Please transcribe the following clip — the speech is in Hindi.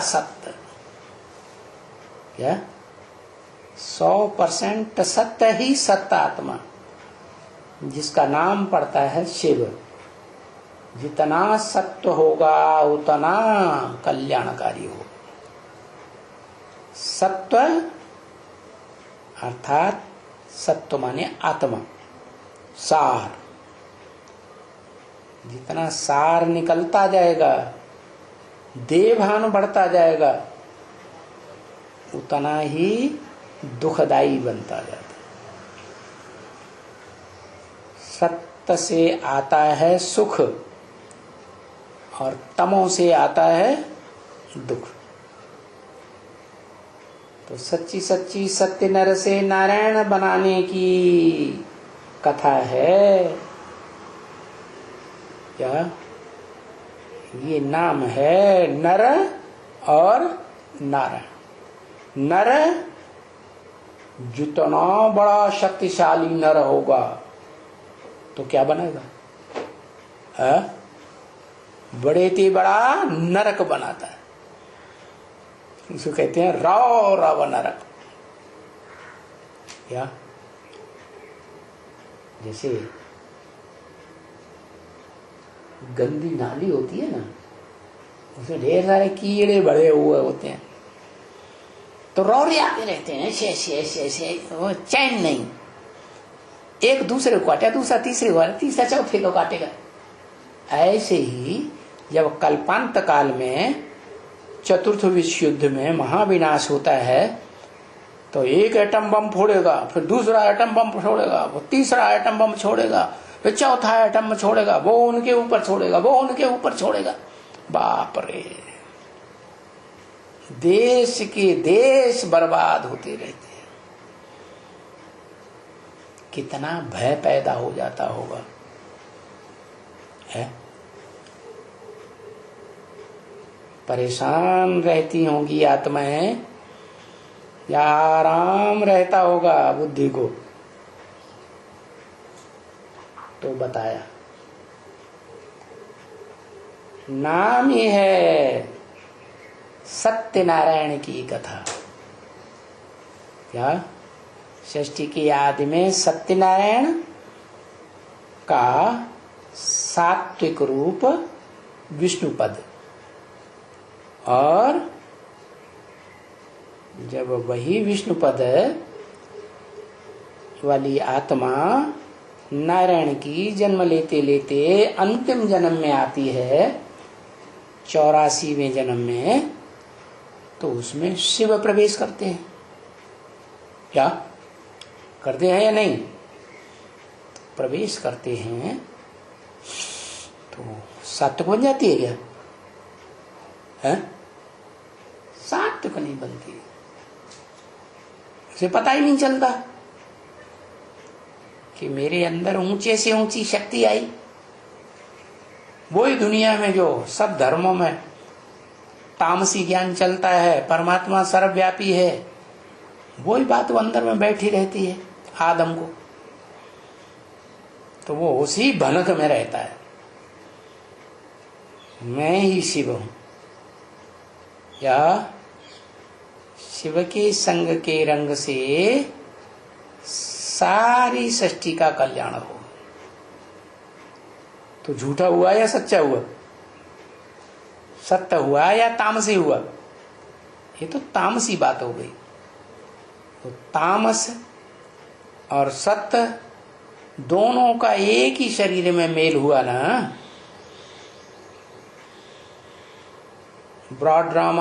सत्य। क्या 100% सत्य ही सत्य आत्मा, जिसका नाम पड़ता है शिव। जितना सत्य होगा उतना कल्याणकारी हो। सत्व अर्थात सत्व माने आत्मा, सार। जितना सार निकलता जाएगा, देहभान बढ़ता जाएगा, उतना ही दुखदायी बनता जाता है। सत्य से आता है सुख और तमो से आता है दुख। तो सच्ची सच्ची सत्य नर से नारायण बनाने की कथा है। क्या ये नाम है नर और नारायण। नर जितना बड़ा शक्तिशाली नर होगा तो क्या बनेगा? बड़े ते बड़ा नरक बनाता है। इसको कहते हैं राव राव नरक। क्या जैसे गंदी नाली होती है ना, उसमें ढेर सारे कीड़े बड़े हुए होते हैं, तो रौरे आते रहते हैं, शे वो चैन नहीं। एक दूसरे को काटे, दूसरा तीसरे को, तीसरा चौथे को काटेगा। ऐसे ही जब कल्पांत काल में चतुर्थ विश्व युद्ध में महाविनाश होता है, तो एक एटम बम फोड़ेगा, फिर दूसरा एटम बम छोड़ेगा, वो तीसरा एटम बम छोड़ेगा, फिर चौथा एटम छोड़ेगा, वो उनके ऊपर छोड़ेगा, वो उनके ऊपर छोड़ेगा। बाप रे, देश के देश बर्बाद होते रहते हैं। कितना भय पैदा हो जाता होगा है? परेशान रहती होंगी आत्माएं या आराम रहता होगा बुद्धि को? तो बताया नाम ही है सत्यनारायण की कथा। क्या षष्ठी की आदि में सत्यनारायण का सात्विक रूप विष्णुपद, और जब वही विष्णुपद वाली आत्मा नारायण की जन्म लेते लेते अंतिम जन्म में आती है, 84वें जन्म में, तो उसमें शिव प्रवेश करते हैं। क्या करते हैं या नहीं? प्रवेश करते हैं तो सात्विक बन जाती है क्या? है सात्विक नहीं बनती, उसे पता ही नहीं चलता कि मेरे अंदर ऊंचे से ऊंची शक्ति आई। वही दुनिया में जो सब धर्मों में तामसी ज्ञान चलता है, परमात्मा सर्वव्यापी है, वही बात वो अंदर में बैठी रहती है आदम को, तो वो उसी भनक में रहता है, मैं ही शिव हूं। या शिव के संग के रंग से सारी सृष्टि का कल्याण हो। तो झूठा हुआ या सच्चा हुआ? सत्य हुआ या तामसी हुआ? ये तो तामसी बात हो गई। तो तामस और सत्य दोनों का एक ही शरीर में मेल हुआ ना। Broad drama